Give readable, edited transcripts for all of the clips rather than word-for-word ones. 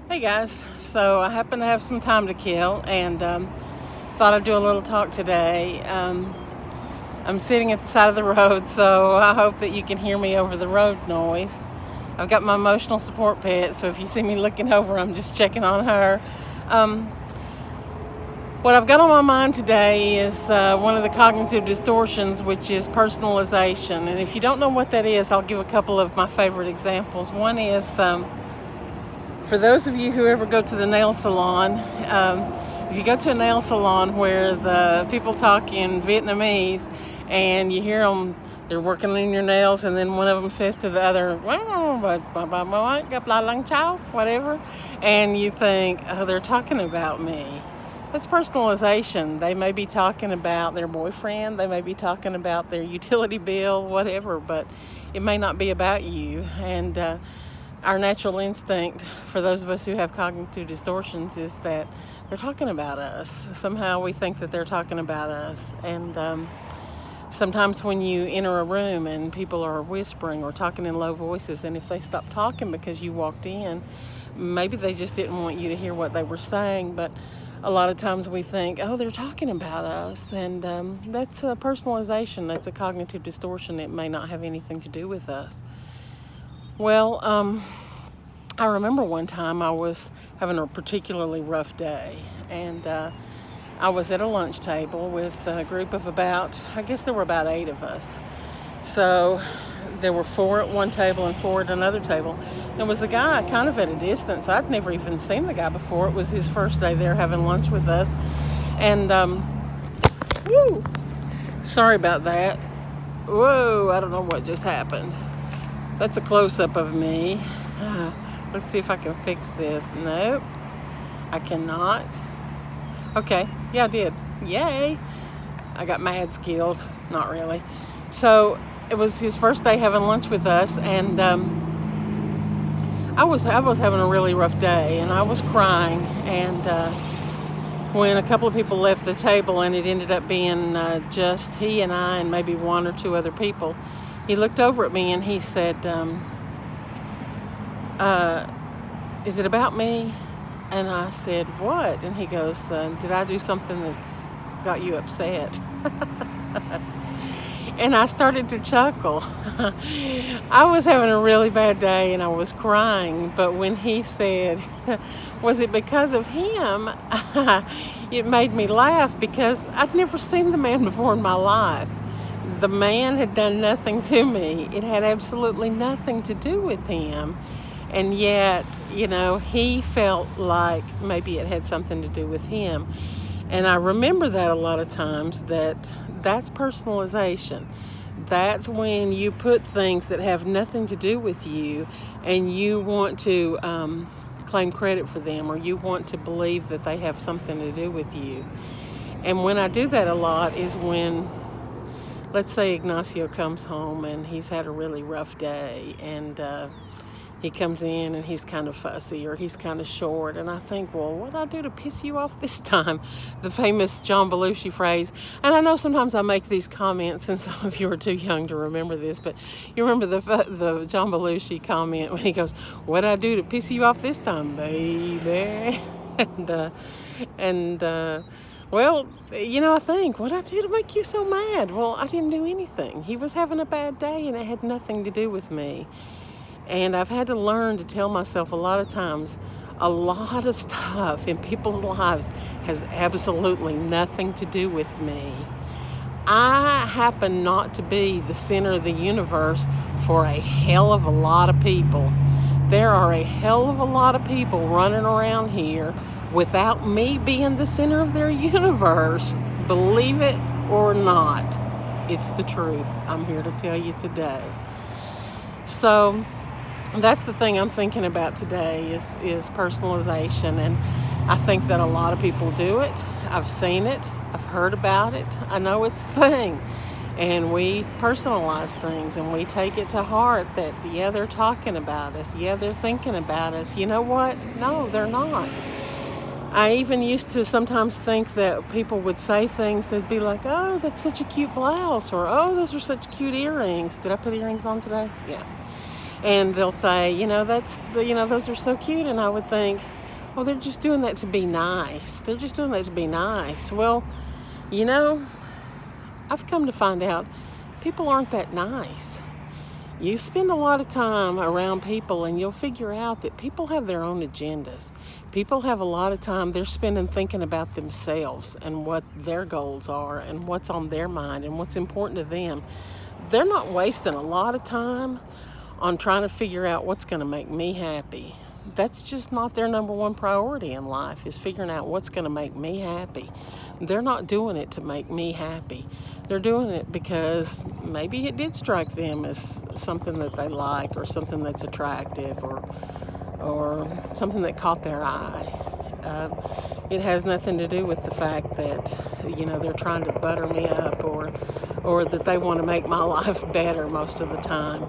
Hey guys, so I happen to have some time to kill and thought I'd do a little talk today. I'm sitting at the side of the road, so I hope that you can hear me over the road noise. I've got my emotional support pet, so if you see me looking over, I'm just checking on her. Um, what I've got on my mind today is one of the cognitive distortions, which is personalization. And if you don't know what that is, I'll give a couple of my favorite examples. One is for those of you who ever go to the nail salon, if you go to a nail salon where the people talk in Vietnamese and you hear them, they're working on your nails, and then one of them says to the other, whatever, and you think, oh, they're talking about me. That's personalization. They may be talking about their boyfriend, they may be talking about their utility bill, whatever, but it may not be about you. And our natural instinct for those of us who have cognitive distortions is that they're talking about us. Somehow we think that they're talking about us. And sometimes when you enter a room and people are whispering or talking in low voices, and if they stop talking because you walked in, maybe they just didn't want you to hear what they were saying, but a lot of times we think, oh, they're talking about us. And that's a personalization. That's a cognitive distortion. It may not have anything to do with us. Well, I remember one time I was having a particularly rough day, and I was at a lunch table with a group of I guess there were about 8 of us. So there were 4 at one table and 4 at another table. There was a guy kind of at a distance. I'd never even seen the guy before. It was his first day there having lunch with us. And, whoo, sorry about that. Whoa, I don't know what just happened. That's a close-up of me. Let's see if I can fix this. Nope, I cannot. Okay, yeah, I did. Yay! I got mad skills. Not really. So it was his first day having lunch with us, and I was having a really rough day, and I was crying. And when a couple of people left the table, and it ended up being just he and I, and maybe 1 or 2 other people, he looked over at me and he said, is it about me? And I said, what? And he goes, did I do something that's got you upset? And I started to chuckle. I was having a really bad day and I was crying, but when he said, was it because of him? It made me laugh because I'd never seen the man before in my life. The man had done nothing to me. It had absolutely nothing to do with him. And yet, he felt like maybe it had something to do with him. And I remember that a lot of times, that's personalization. That's when you put things that have nothing to do with you and you want to claim credit for them, or you want to believe that they have something to do with you. And when I do that a lot is when, let's say Ignacio comes home and he's had a really rough day, and he comes in and he's kind of fussy or he's kind of short, and I think, well, what did I do to piss you off this time? The famous John Belushi phrase. And I know sometimes I make these comments and some of you are too young to remember this, but you remember the John Belushi comment when he goes, what did I do to piss you off this time, baby? and well, I think, what did I do to make you so mad? Well, I didn't do anything. He was having a bad day and it had nothing to do with me. And I've had to learn to tell myself a lot of times, a lot of stuff in people's lives has absolutely nothing to do with me. I happen not to be the center of the universe for a hell of a lot of people. There are a hell of a lot of people running around here without me being the center of their universe. Believe it or not, it's the truth. I'm here to tell you today. So that's the thing I'm thinking about today is personalization. And I think that a lot of people do it. I've seen it. I've heard about it. I know it's a thing. And we personalize things and we take it to heart that, yeah, they're talking about us. Yeah, they're thinking about us. You know what? No, they're not. I even used to sometimes think that people would say things, they'd be like, oh, that's such a cute blouse, or oh, those are such cute earrings. Did I put earrings on today? Yeah. And they'll say, those are so cute. And I would think, well, they're just doing that to be nice. They're just doing that to be nice. Well, you know, I've come to find out people aren't that nice. You spend a lot of time around people and you'll figure out that people have their own agendas. People have a lot of time they're spending thinking about themselves and what their goals are and what's on their mind and what's important to them. They're not wasting a lot of time on trying to figure out what's going to make me happy. That's just not their number one priority in life, is figuring out what's going to make me happy. They're not doing it to make me happy. They're doing it because maybe it did strike them as something that they like, or something that's attractive, or something that caught their eye. It has nothing to do with the fact that, they're trying to butter me up, or that they want to make my life better most of the time.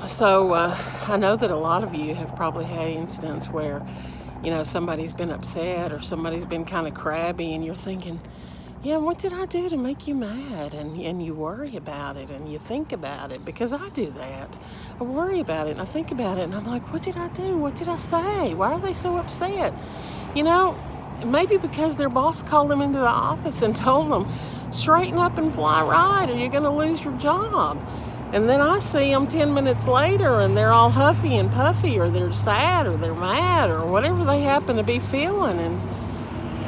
So I know that a lot of you have probably had incidents where, somebody's been upset or somebody's been kind of crabby, and you're thinking, yeah, what did I do to make you mad? And you worry about it and you think about it, because I do that. I worry about it and I think about it, and I'm like, what did I do? What did I say? Why are they so upset? Maybe because their boss called them into the office and told them, straighten up and fly right or you're going to lose your job. And then I see them 10 minutes later and they're all huffy and puffy, or they're sad, or they're mad, or whatever they happen to be feeling.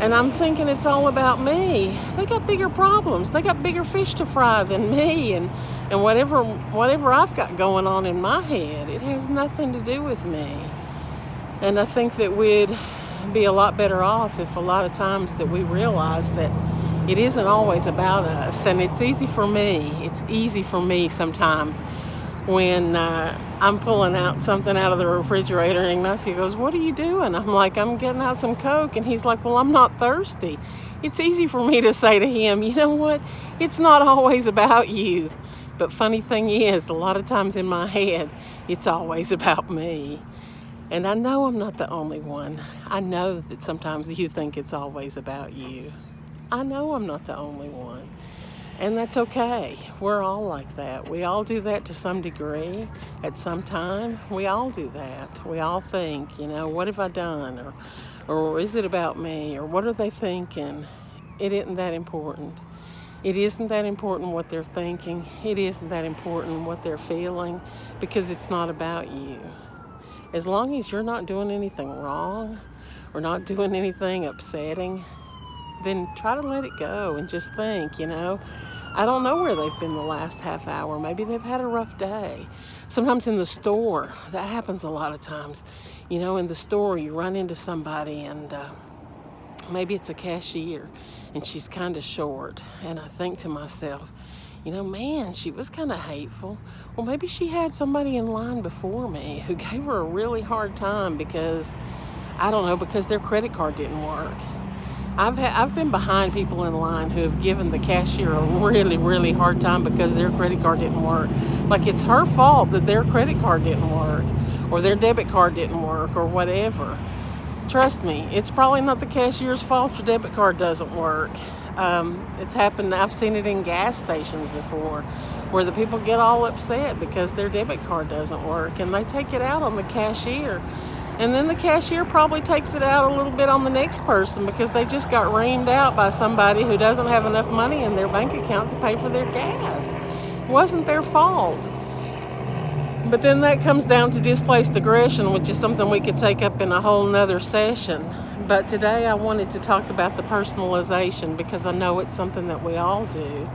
And I'm thinking it's all about me. They got bigger problems. They got bigger fish to fry than me. And whatever I've got going on in my head, it has nothing to do with me. And I think that we'd be a lot better off if a lot of times that we realize that it isn't always about us. And it's easy for me sometimes when I'm pulling out something out of the refrigerator and Ignacio goes, what are you doing? I'm like, I'm getting out some Coke. And he's like, well, I'm not thirsty. It's easy for me to say to him, you know what? It's not always about you. But funny thing is, a lot of times in my head, it's always about me. And I know I'm not the only one. I know that sometimes you think it's always about you. I know I'm not the only one. And that's okay. We're all like that. We all do that to some degree. At some time, we all do that. We all think, what have I done? Or is it about me? Or what are they thinking? It isn't that important. It isn't that important what they're thinking. It isn't that important what they're feeling, because it's not about you. As long as you're not doing anything wrong or not doing anything upsetting, then try to let it go and just think, I don't know where they've been the last half hour. Maybe they've had a rough day. Sometimes in the store, that happens a lot of times. In the store, you run into somebody and maybe it's a cashier and she's kind of short. And I think to myself, man, she was kind of hateful. Well, maybe she had somebody in line before me who gave her a really hard time because their credit card didn't work. I've been behind people in line who have given the cashier a really, really hard time because their credit card didn't work. Like it's her fault that their credit card didn't work, or their debit card didn't work, or whatever. Trust me, it's probably not the cashier's fault your debit card doesn't work. It's happened. I've seen it in gas stations before, where the people get all upset because their debit card doesn't work, and they take it out on the cashier. And then the cashier probably takes it out a little bit on the next person because they just got reamed out by somebody who doesn't have enough money in their bank account to pay for their gas. It wasn't their fault. But then that comes down to displaced aggression, which is something we could take up in a whole nother session. But today I wanted to talk about the personalization because I know it's something that we all do.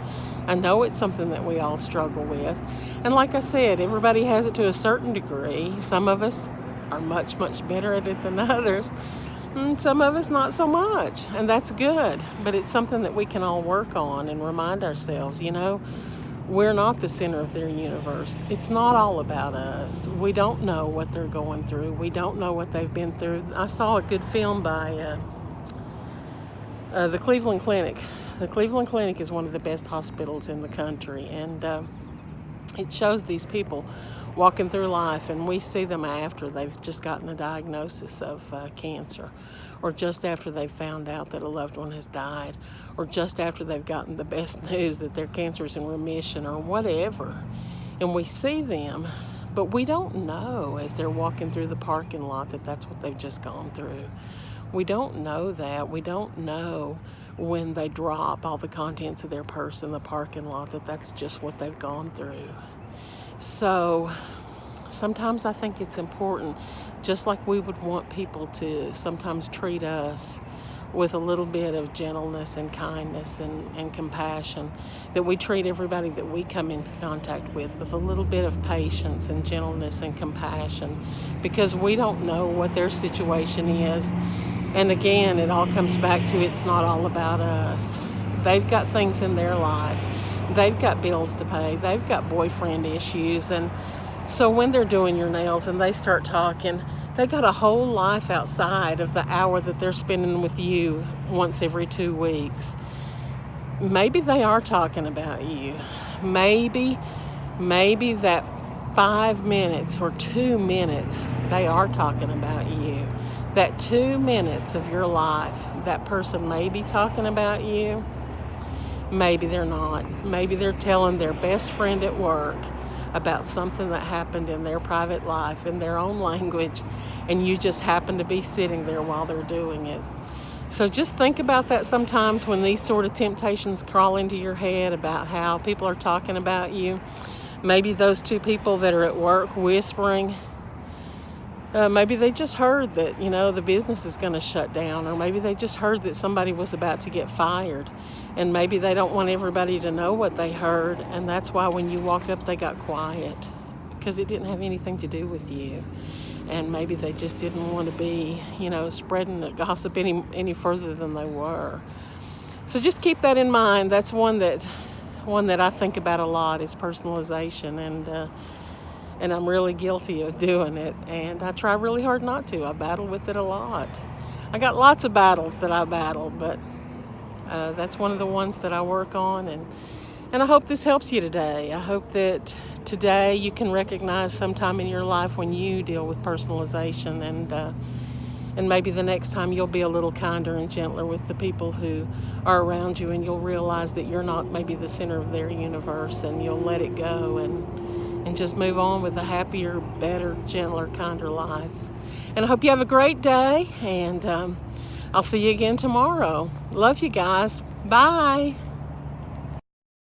I know it's something that we all struggle with. And like I said, everybody has it to a certain degree. Some of us are much, much better at it than others. And some of us not so much. And that's good. But it's something that we can all work on and remind ourselves, we're not the center of their universe. It's not all about us. We don't know what they're going through. We don't know what they've been through. I saw a good film by the Cleveland Clinic. The Cleveland Clinic is one of the best hospitals in the country. And it shows these people walking through life, and we see them after they've just gotten a diagnosis of cancer, or just after they've found out that a loved one has died, or just after they've gotten the best news that their cancer is in remission, or whatever. And we see them, But we don't know as they're walking through the parking lot that that's what they've just gone through. We don't know that. We don't know when they drop all the contents of their purse in the parking lot that that's just what they've gone through. So sometimes I think it's important, just like we would want people to sometimes treat us with a little bit of gentleness and kindness and compassion, that we treat everybody that we come into contact with a little bit of patience and gentleness and compassion, because we don't know what their situation is. And again, it all comes back to it's not all about us. They've got things in their life. They've got bills to pay. They've got boyfriend issues. And so when they're doing your nails and they start talking, they got a whole life outside of the hour that they're spending with you once every 2 weeks. Maybe they are talking about you. Maybe that 5 minutes or 2 minutes, they are talking about you. That 2 minutes of your life, that person may be talking about you. Maybe they're not. Maybe they're telling their best friend at work about something that happened in their private life in their own language, and you just happen to be sitting there while they're doing it. So just think about that sometimes when these sort of temptations crawl into your head about how people are talking about you. Maybe those two people that are at work whispering, maybe they just heard that, the business is going to shut down, or maybe they just heard that somebody was about to get fired, and maybe they don't want everybody to know what they heard, and that's why when you walk up they got quiet, because it didn't have anything to do with you. And maybe they just didn't want to be, spreading the gossip any further than they were. So just keep that in mind. That's one that I think about a lot, is personalization, and I'm really guilty of doing it, and I try really hard not to. I battle with it a lot. I got lots of battles that I battle, but that's one of the ones that I work on, and I hope this helps you today. I hope that today you can recognize sometime in your life when you deal with personalization, and maybe the next time you'll be a little kinder and gentler with the people who are around you, and you'll realize that you're not maybe the center of their universe, and you'll let it go and just move on with a happier, better, gentler, kinder life. And I hope you have a great day, and I'll see you again tomorrow. Love you guys. Bye.